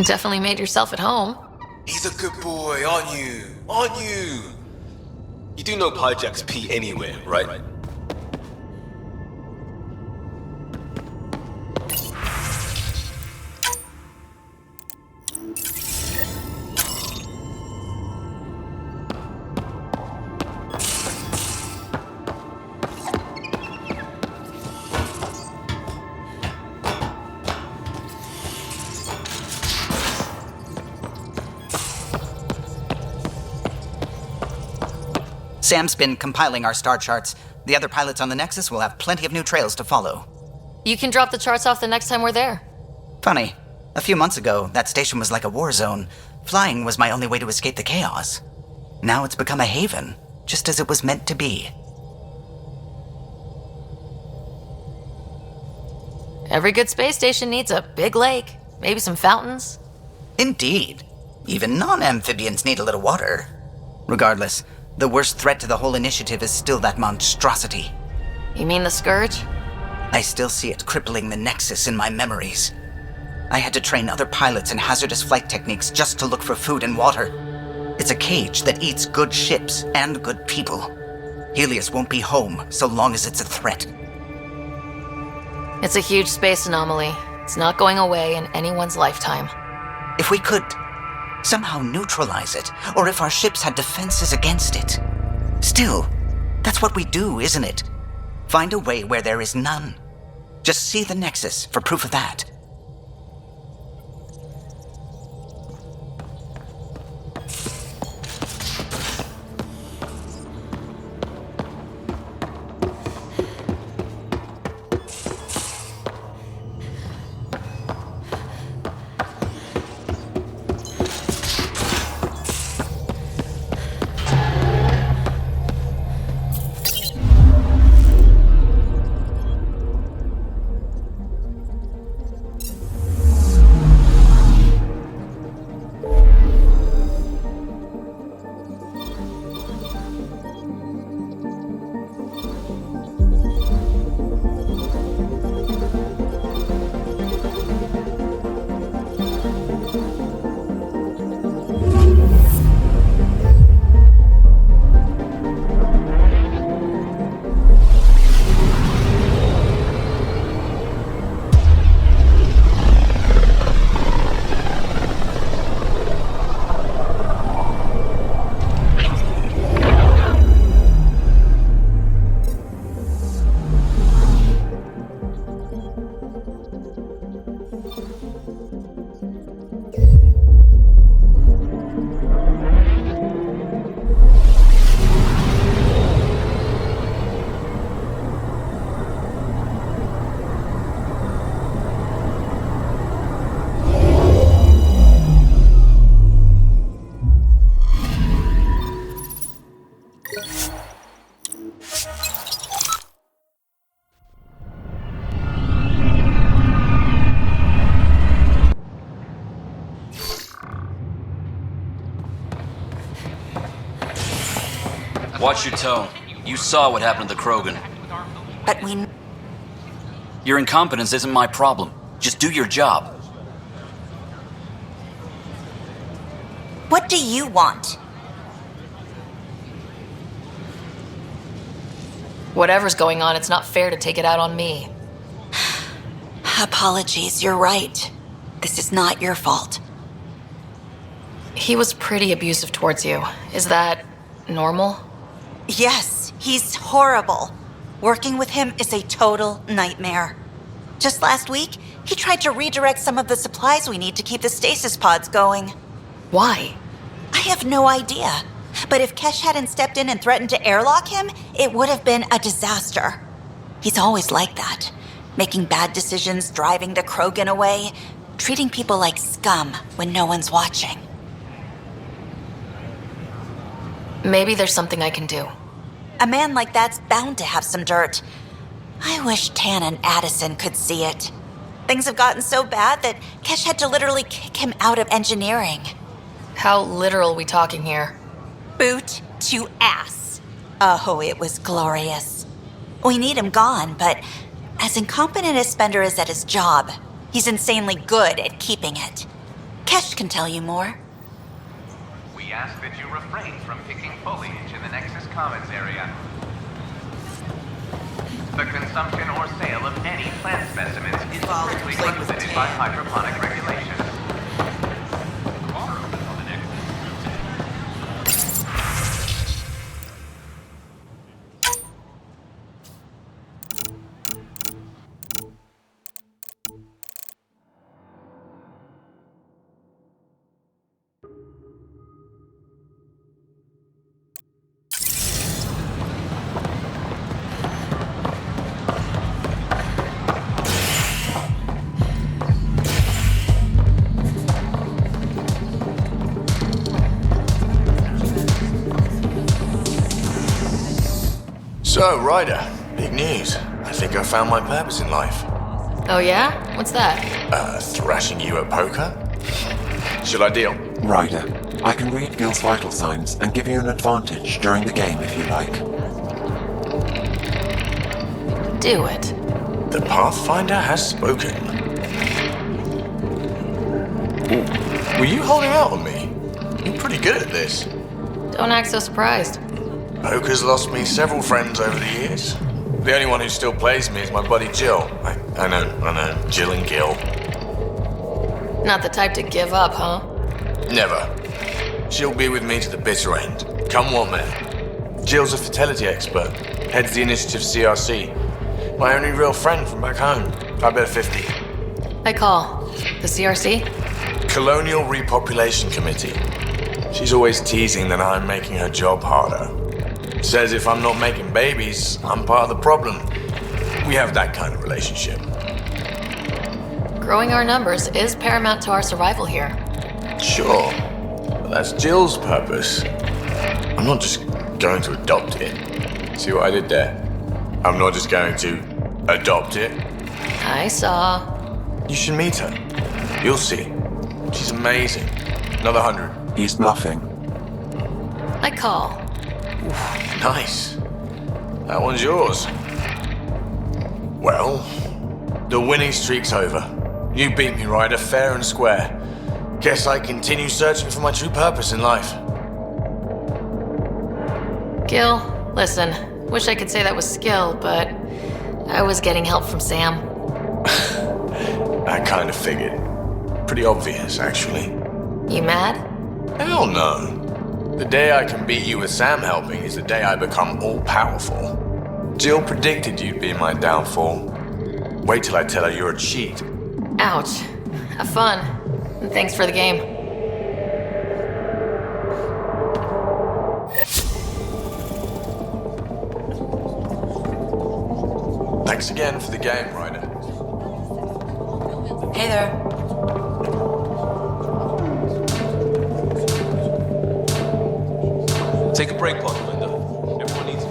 Definitely made yourself at home. He's a good boy, aren't you? Aren't you? You do know Pyjack's pee anywhere, right? Sam's been compiling our star charts. The other pilots on the Nexus will have plenty of new trails to follow. You can drop the charts off the next time we're there. Funny. A few months ago, that station was like a war zone. Flying was my only way to escape the chaos. Now it's become a haven, just as it was meant to be. Every good space station needs a big lake, maybe some fountains. Indeed. Even non-amphibians need a little water. Regardless, the worst threat to the whole initiative is still that monstrosity. You mean the Scourge? I still see it crippling the Nexus in my memories. I had to train other pilots in hazardous flight techniques just to look for food and water. It's a cage that eats good ships and good people. Helios won't be home so long as it's a threat. It's a huge space anomaly. It's not going away in anyone's lifetime. If we could somehow neutralize it, or if our ships had defenses against it. Still, that's what we do, isn't it? Find a way where there is none. Just see the Nexus for proof of that. Watch your tone. You saw what happened to the Krogan. But we... Your incompetence isn't my problem. Just do your job. What do you want? Whatever's going on, it's not fair to take it out on me. Apologies, you're right. This is not your fault. He was pretty abusive towards you. Is that normal? Yes, he's horrible. Working with him is a total nightmare. Just last week, he tried to redirect some of the supplies we need to keep the stasis pods going. Why? I have no idea. But if Kesh hadn't stepped in and threatened to airlock him, it would have been a disaster. He's always like that. Making bad decisions, driving the Krogan away, treating people like scum when no one's watching. Maybe there's something I can do. A man like that's bound to have some dirt. I wish Tan and Addison could see it. Things have gotten so bad that Kesh had to literally kick him out of engineering. How literal we talking here? Boot to ass. Oh, it was glorious. We need him gone, but as incompetent as Spender is at his job, he's insanely good at keeping it. Kesh can tell you more. We ask that you refrain from picking foliage in the Nexus Commons area. The consumption or sale of any plant specimens is strictly prohibited by hydroponic regulations. Tomorrow on the Nexus. So, Ryder, big news. I think I found my purpose in life. Oh yeah? What's that? Thrashing you at poker? Should I deal? Ryder, I can read Gil's vital signs and give you an advantage during the game if you like. Do it. The Pathfinder has spoken. Ooh, were you holding out on me? You're pretty good at this. Don't act so surprised. Poker's lost me several friends over the years. The only one who still plays me is my buddy Jill. I know. Jill and Gil. Not the type to give up, huh? Never. She'll be with me to the bitter end. Come what may. Jill's a fertility expert. Heads the initiative CRC. My only real friend from back home. I bet 50. I call. The CRC? Colonial Repopulation Committee. She's always teasing that I'm making her job harder. Says if I'm not making babies, I'm part of the problem. We have that kind of relationship. Growing our numbers is paramount to our survival here. Sure, but that's Jill's purpose. I'm not just going to adopt it. See what I did there? I'm not just going to adopt it. I saw. You should meet her. You'll see. She's amazing. Another 100. He's bluffing. I call. Nice. That one's yours. Well, the winning streak's over. You beat me, Ryder, fair and square. Guess I continue searching for my true purpose in life. Gil, listen. Wish I could say that was skill, but I was getting help from Sam. I kind of figured. Pretty obvious, actually. You mad? Hell no. The day I can beat you with Sam helping is the day I become all-powerful. Jill predicted you'd be my downfall. Wait till I tell her you're a cheat. Ouch. Have fun. And thanks for the game. Thanks again for the game, Ryder. Hey there. Take a break, Pod Linda. Everyone needs it.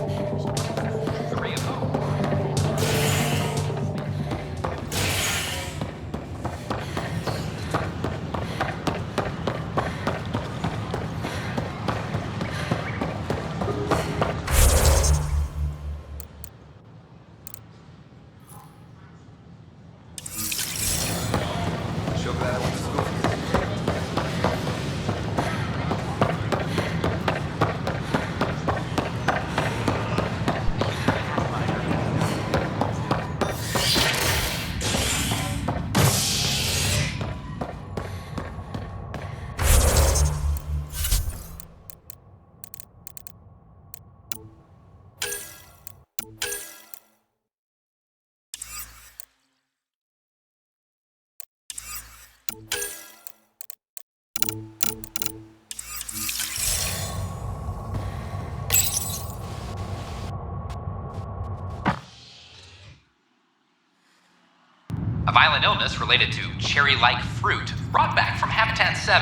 A violent illness related to cherry-like fruit brought back from Habitat 7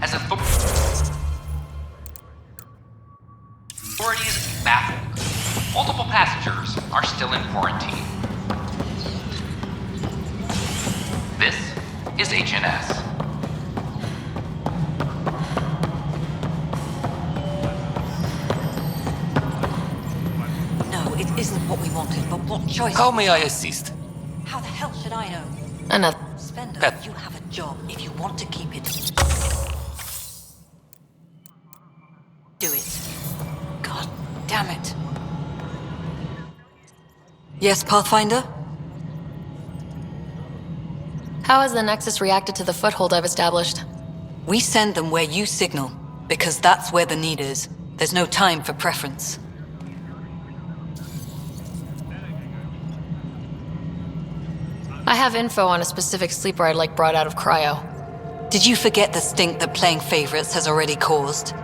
has authorities baffled. Multiple passengers are still in quarantine. This is HNS. No, it isn't what we wanted, but what choice? How may I assist? How the hell should I know? Another. Spender, Pet. you have a job. If you want to keep it, do it. God damn it. Yes, Pathfinder? How has the Nexus reacted to the foothold I've established? We send them where you signal, because that's where the need is. There's no time for preference. I have info on a specific sleeper I'd like brought out of cryo. Did you forget the stink that playing favorites has already caused?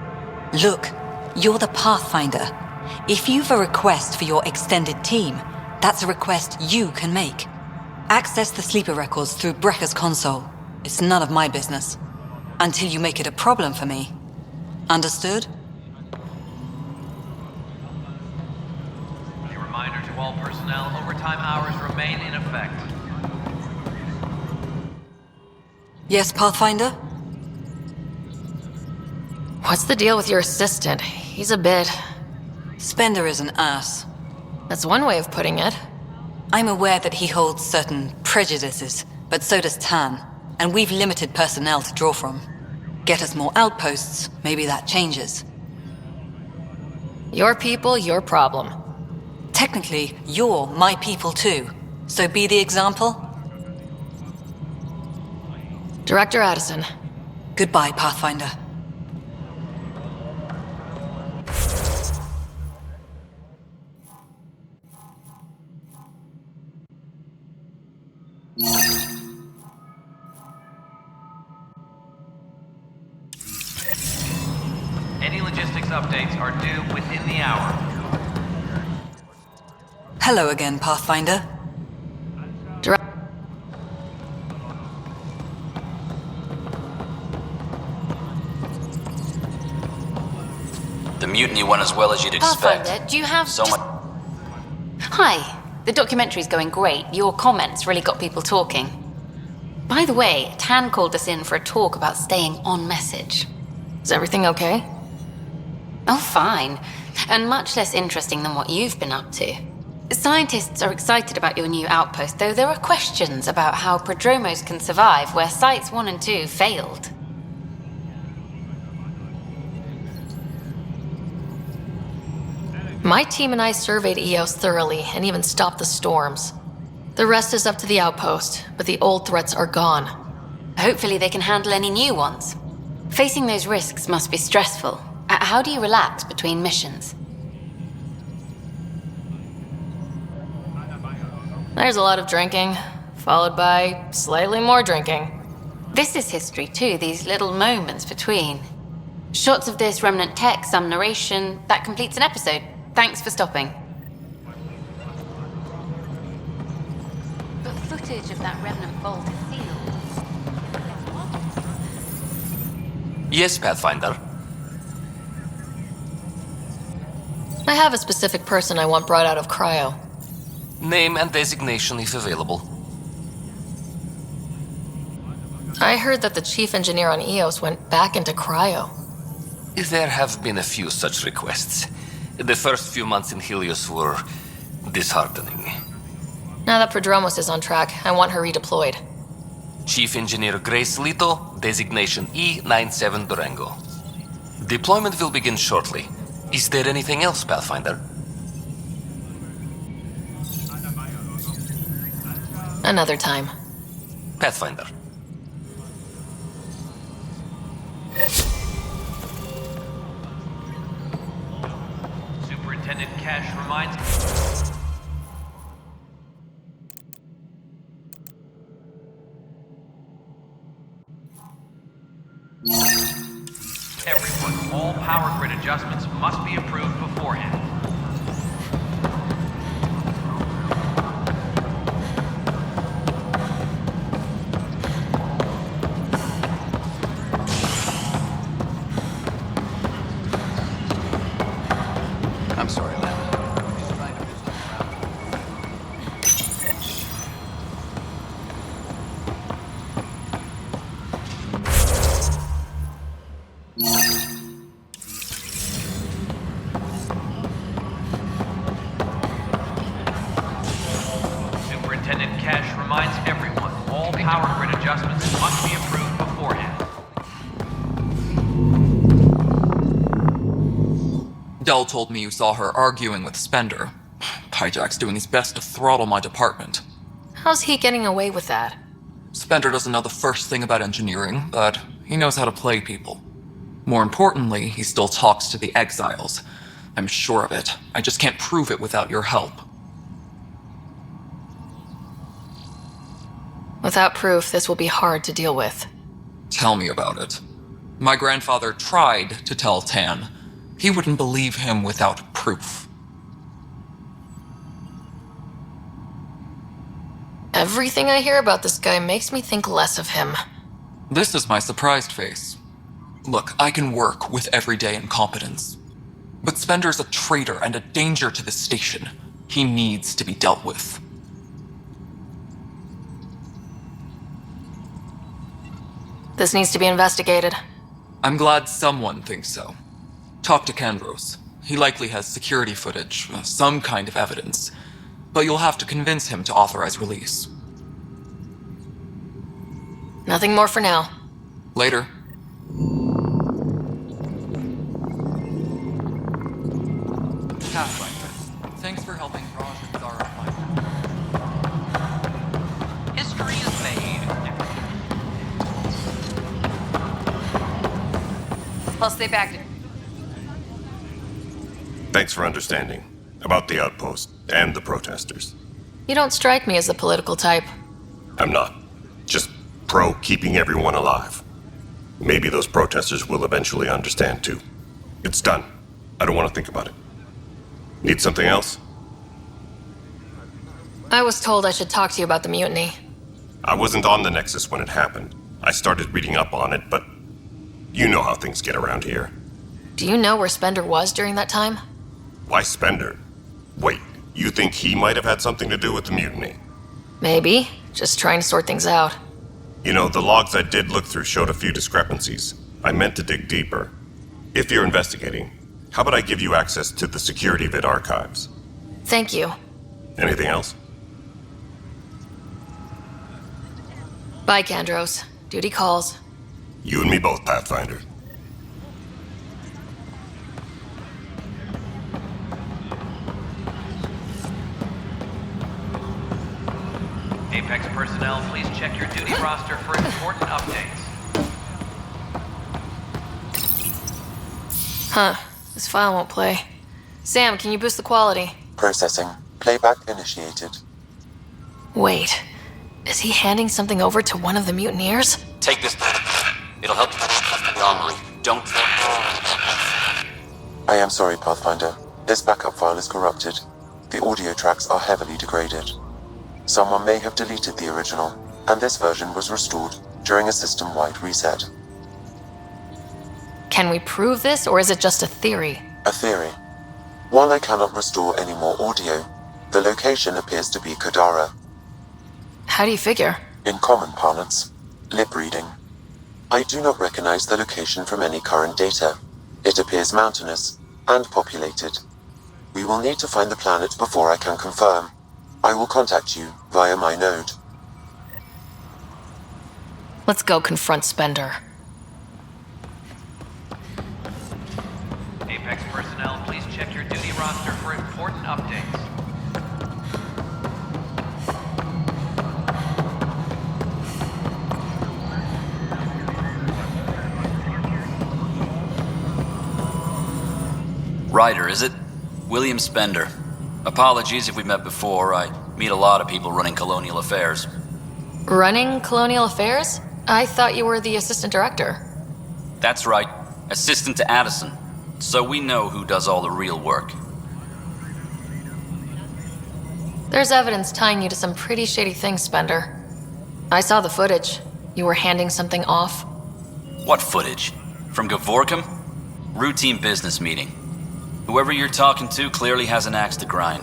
Look, you're the Pathfinder. If you've a request for your extended team, that's a request you can make. Access the sleeper records through Brekker's console. It's none of my business. Until you make it a problem for me. Understood? A reminder to all personnel, overtime hours remain in effect. Yes, Pathfinder? What's the deal with your assistant? He's a bit... Spender is an ass. That's one way of putting it. I'm aware that he holds certain prejudices, but so does Tan, and we've limited personnel to draw from. Get us more outposts, maybe that changes. Your people, your problem. Technically, you're my people too, so be the example. Director Addison. Goodbye, Pathfinder. Any logistics updates are due within the hour. Hello again, Pathfinder. Direct... The mutiny went as well as you'd expect. Pathfinder, do you have So much. Hi. The documentary's going great. Your comments really got people talking. By the way, Tan called us in for a talk about staying on message. Is everything okay? Oh, fine. And much less interesting than what you've been up to. Scientists are excited about your new outpost, though there are questions about how prodromos can survive where Sites 1 and 2 failed. My team and I surveyed EOS thoroughly and even stopped the storms. The rest is up to the outpost, but the old threats are gone. Hopefully they can handle any new ones. Facing those risks must be stressful. How do you relax between missions? There's a lot of drinking, followed by slightly more drinking. This is history too, these little moments between. Shots of this remnant tech, some narration, that completes an episode. Thanks for stopping. But footage of that remnant vault is sealed. Yes, Pathfinder. I have a specific person I want brought out of cryo. Name and designation if available. I heard that the chief engineer on EOS went back into cryo. There have been a few such requests. The first few months in Helios were disheartening. Now that Prodromos is on track, I want her redeployed. Chief Engineer Grace Lito, designation E97 Durango. Deployment will begin shortly. Is there anything else, Pathfinder? Another time. Pathfinder. Superintendent Cash reminds... Everyone, all power grid adjustments must be approved beforehand. I'm sorry, Len. power grid adjustments must be approved beforehand. Dell told me you saw her arguing with Spender. Hijack's doing his best to throttle my department. How's he getting away with that? Spender doesn't know the first thing about engineering, but he knows how to play people. More importantly, he still talks to the exiles. I'm sure of it. I just can't prove it without your help. Without proof, this will be hard to deal with. Tell me about it. My grandfather tried to tell Tan. He wouldn't believe him without proof. Everything I hear about this guy makes me think less of him. This is my surprised face. Look, I can work with everyday incompetence. But Spender's a traitor and a danger to the station. He needs to be dealt with. This needs to be investigated. I'm glad someone thinks so. Talk to Kandros. He likely has security footage, some kind of evidence. But you'll have to convince him to authorize release. Nothing more for now. Later. Pathfinder, thanks for helping Raj and Zara find her. History is made. I'll stay back. Thanks for understanding about the outpost and the protesters. You don't strike me as the political type. I'm not. Just pro keeping everyone alive. Maybe those protesters will eventually understand too. It's done. I don't want to think about it. Need something else? I was told I should talk to you about the mutiny. I wasn't on the Nexus when it happened. I started reading up on it, but you know how things get around here. Do you know where Spender was during that time? Why Spender? Wait, you think he might have had something to do with the mutiny? Maybe. Just trying to sort things out. You know, the logs I did look through showed a few discrepancies. I meant to dig deeper. If you're investigating, how about I give you access to the security vid archives? Thank you. Anything else? Bye, Kandros. Duty calls. You and me both, Pathfinder. Apex personnel, please check your duty roster for important updates. Huh. This file won't play. Sam, can you boost the quality? Processing. Playback initiated. Wait. Is he handing something over to one of the mutineers? Take this. It'll help you. Armory. Don't. I am sorry, Pathfinder. This backup file is corrupted. The audio tracks are heavily degraded. Someone may have deleted the original, and this version was restored during a system-wide reset. Can we prove this, or is it just a theory? A theory. While I cannot restore any more audio, the location appears to be Kadara. How do you figure? In common parlance, lip reading. I do not recognize the location from any current data. It appears mountainous and populated. We will need to find the planet before I can confirm. I will contact you via my node. Let's go confront Spender. Apex personnel, please check your duty roster for important updates. Ryder, is it? William Spender. Apologies if we met before. I meet a lot of people running colonial affairs. Running Colonial Affairs? I thought you were the assistant director. That's right. Assistant to Addison. So we know who does all the real work. There's evidence tying you to some pretty shady things, Spender. I saw the footage. You were handing something off. What footage? From Gavorkum? Routine business meeting. Whoever you're talking to clearly has an axe to grind.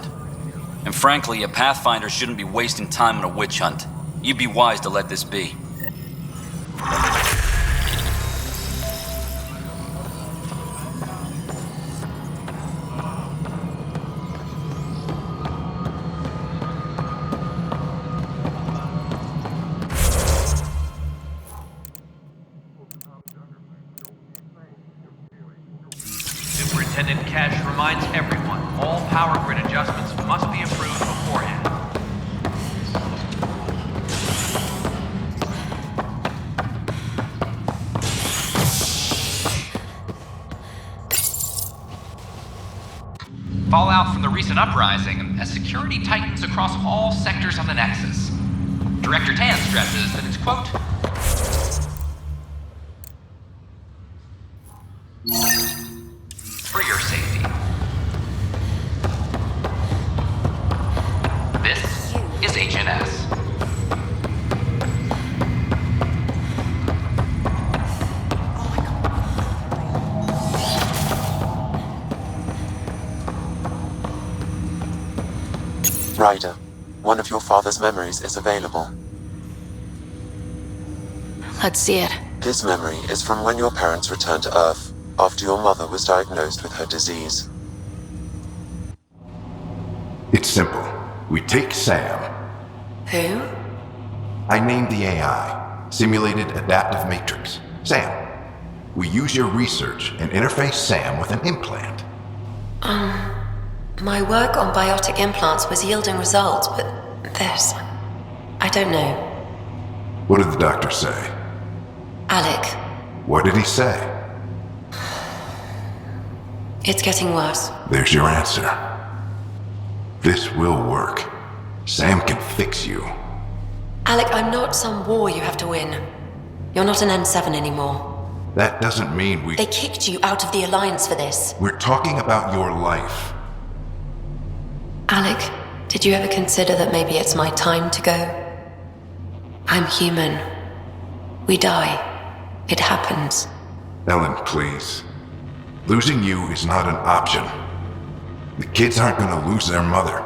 And frankly, a Pathfinder shouldn't be wasting time on a witch hunt. You'd be wise to let this be. Superintendent Kesh reminds everyone all power grid adjustments must be approved beforehand. Fallout from the recent uprising as security tightens across all sectors of the Nexus. Director Tan stresses that it's, quote, for your safety. This is HNS. Ryder, one of your father's memories is available. Let's see it. His memory is from when your parents returned to Earth, after your mother was diagnosed with her disease. It's simple. We take Sam. Who? I named the AI, Simulated Adaptive Matrix. Sam. We use your research and interface Sam with an implant. My work on biotic implants was yielding results, but this... I don't know. What did the doctor say? Alec, What did he say? it's getting worse. There's your answer. This will work. Sam can fix you. Alec, I'm not some war you have to win. You're not an N7 anymore. That doesn't mean we... They kicked you out of the Alliance for this. We're talking about your life. Alec, did you ever consider that maybe it's my time to go? I'm human. We die. It happens. Ellen, please. Losing you is not an option. The kids aren't gonna lose their mother.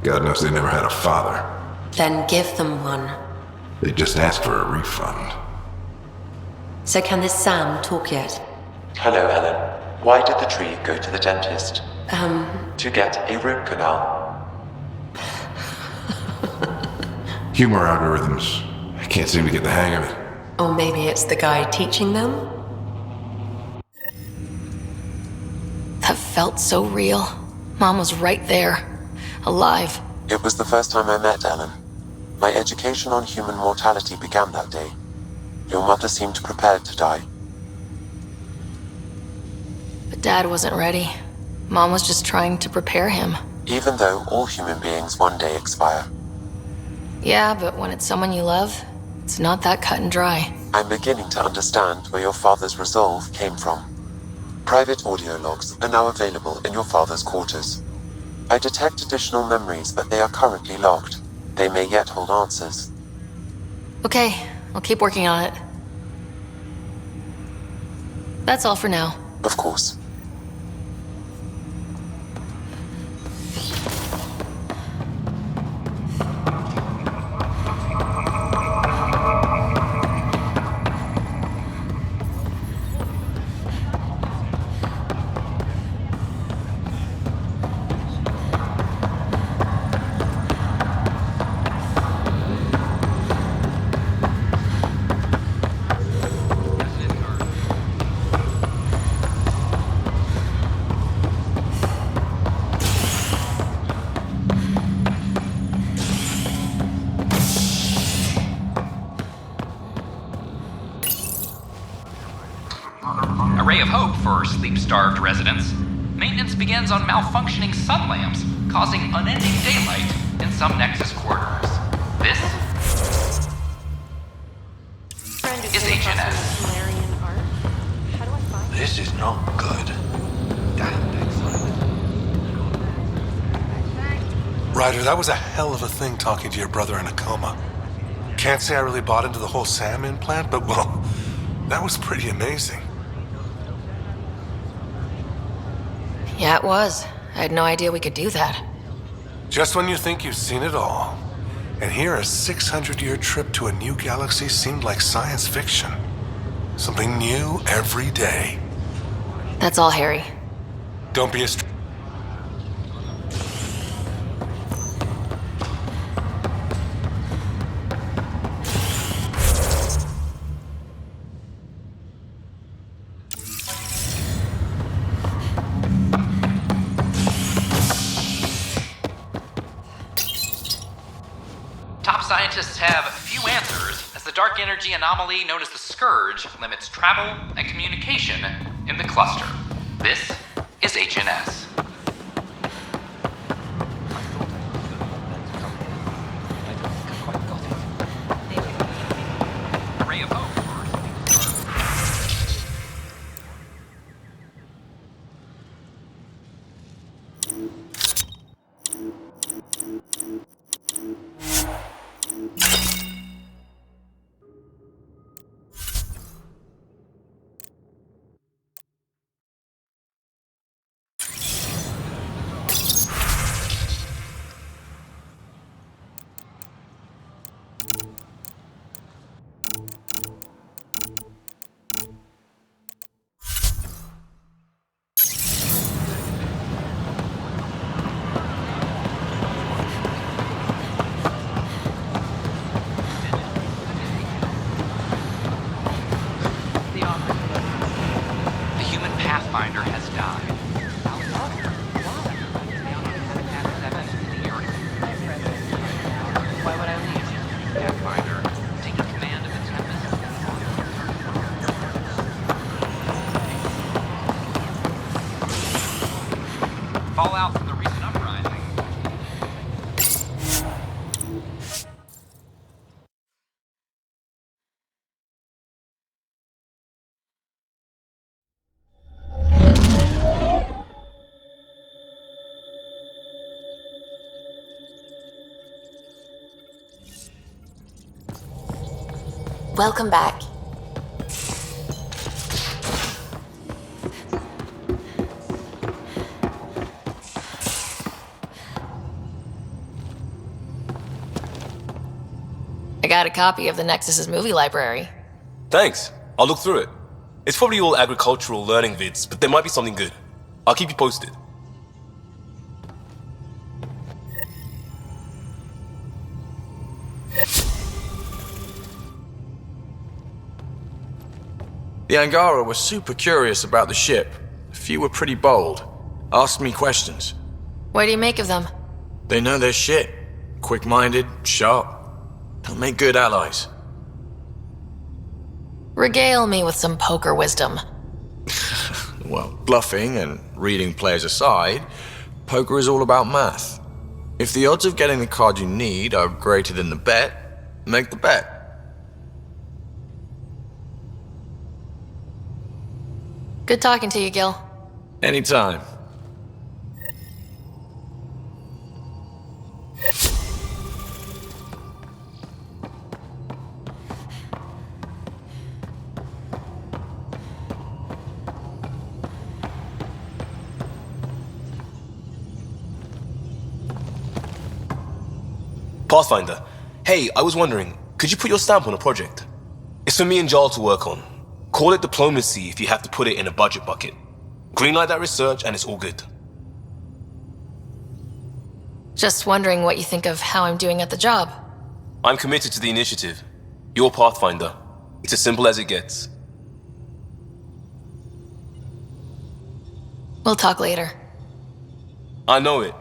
God knows they never had a father. Then give them one. They just asked for a refund. So can this Sam talk yet? Hello, Ellen. Why did the tree go to the dentist? To get a root canal. Humor algorithms. I can't seem to get the hang of it. Or maybe it's the guy teaching them? That felt so real. Mom was right there. Alive. It was the first time I met Ellen. My education on human mortality began that day. Your mother seemed prepared to die. But Dad wasn't ready. Mom was just trying to prepare him. Even though all human beings one day expire. Yeah, but when it's someone you love, it's not that cut and dry. I'm beginning to understand where your father's resolve came from. Private audio logs are now available in your father's quarters. I detect additional memories, but they are currently locked. They may yet hold answers. Okay, I'll keep working on it. That's all for now. Of course. A ray of hope for sleep-starved residents. Maintenance begins on malfunctioning sun lamps, causing unending daylight in some Nexus corridors. This is HNS. This is not good. Ryder, that was a hell of a thing talking to your brother in a coma. Can't say I really bought into the whole Sam implant, but well, that was pretty amazing. Yeah, it was. I had no idea we could do that. Just when you think you've seen it all. And here a 600-year trip to a new galaxy seemed like science fiction. Something new every day. That's all, Harry. Don't be a have few answers, as the dark energy anomaly known as the Scourge limits travel and communication in the cluster. This is HNS. Ray of hope. The human Pathfinder has died. Why would I leave? Pathfinder, taking command of the tempest. Fallout from the recent uprising. Welcome back. I got a copy of the Nexus's movie library. Thanks. I'll look through it. It's probably all agricultural learning vids, but there might be something good. I'll keep you posted. The Angara were super curious about the ship. A few were pretty bold. Asked me questions. What do you make of them? They know their shit. Quick-minded, sharp. They'll make good allies. Regale me with some poker wisdom. Well, bluffing and reading players aside, poker is all about math. If the odds of getting the card you need are greater than the bet, make the bet. Good talking to you, Gil. Anytime. Pathfinder, hey, I was wondering, could you put your stamp on a project? It's for me and Jarl to work on. Call it diplomacy if you have to put it in a budget bucket. Greenlight that research and it's all good. Just wondering what you think of how I'm doing at the job. I'm committed to the initiative. You're Pathfinder. It's as simple as it gets. We'll talk later. I know it.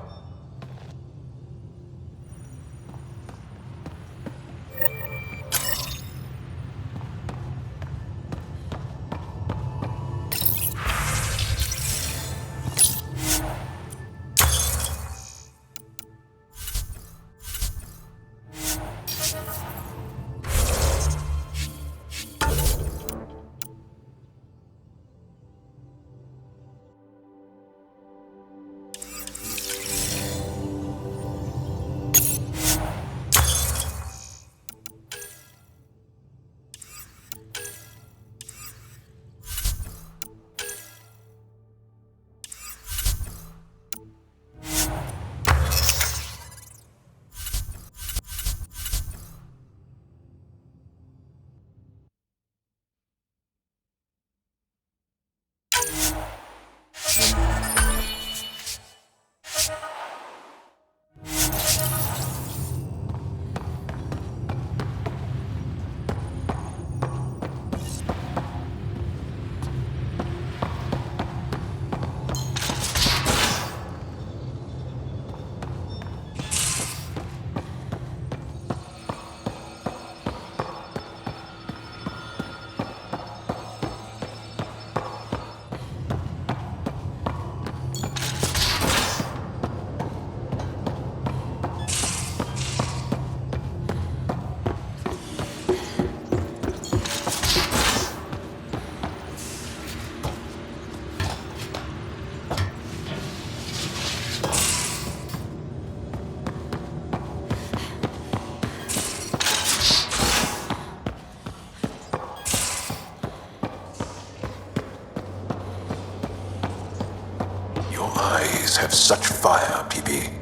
have such fire, PB.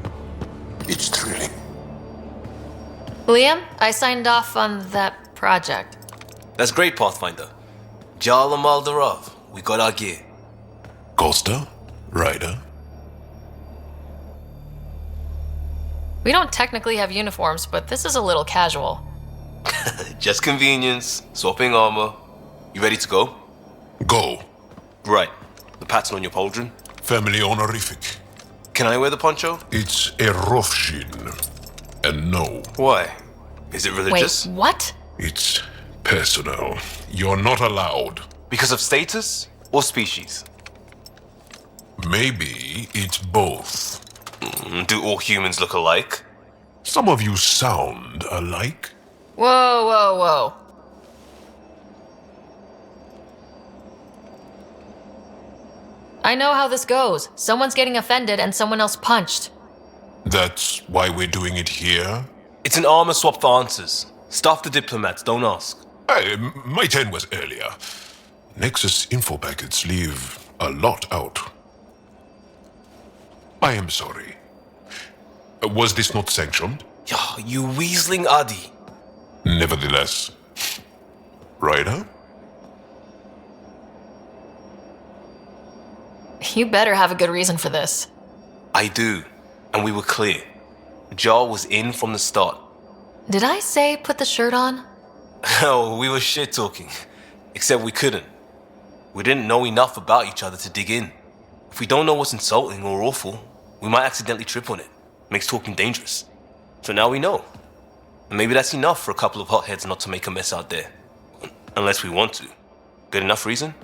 It's thrilling. Liam, I signed off on that project. That's great, Pathfinder. Jal Maldarov, we got our gear. Costa? Ryder? We don't technically have uniforms, but this is a little casual. Just convenience, swapping armor. You ready to go? Go. Right. The pattern on your pauldron? Family honorific. Can I wear the poncho? It's a Rofshin. And no. Why? Is it religious? Wait, what? It's personal. You're not allowed. Because of status or species? Maybe it's both. Do all humans look alike? Some of you sound alike. Whoa, whoa, whoa. I know how this goes. Someone's getting offended and someone else punched. That's why we're doing it here? It's an armor swap for answers. Stuff the diplomats, don't ask. Hey, my turn was earlier. Nexus info packets leave a lot out. I am sorry. Was this not sanctioned? You weaseling Adi. Nevertheless. Ryder? You better have a good reason for this. I do. And we were clear. Jar was in from the start. Did I say put the shirt on? Oh, we were shit-talking. Except we couldn't. We didn't know enough about each other to dig in. If we don't know what's insulting or awful, we might accidentally trip on it. Makes talking dangerous. So now we know. And maybe that's enough for a couple of hotheads not to make a mess out there. Unless we want to. Good enough reason?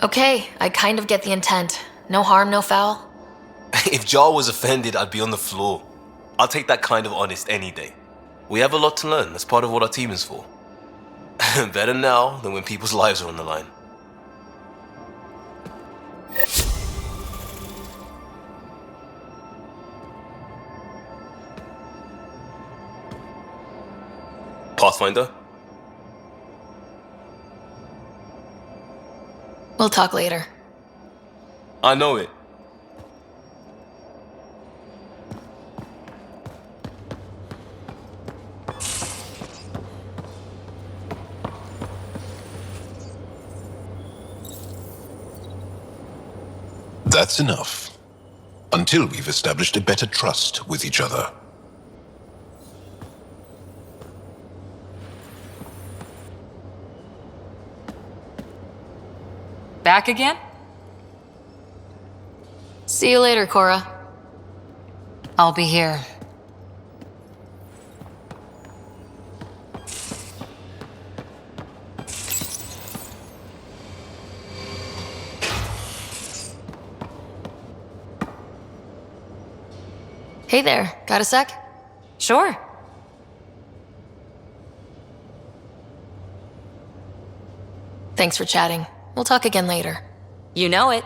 Okay, I kind of get the intent. No harm, no foul. If Jar was offended, I'd be on the floor. I'll take that kind of honest any day. We have a lot to learn. That's part of what our team is for. Better now than when people's lives are on the line. Pathfinder? We'll talk later. I know it. That's enough. Until we've established a better trust with each other. Back again? See you later, Cora. I'll be here. Hey there, got a sec? Sure. Thanks for chatting. We'll talk again later. You know it.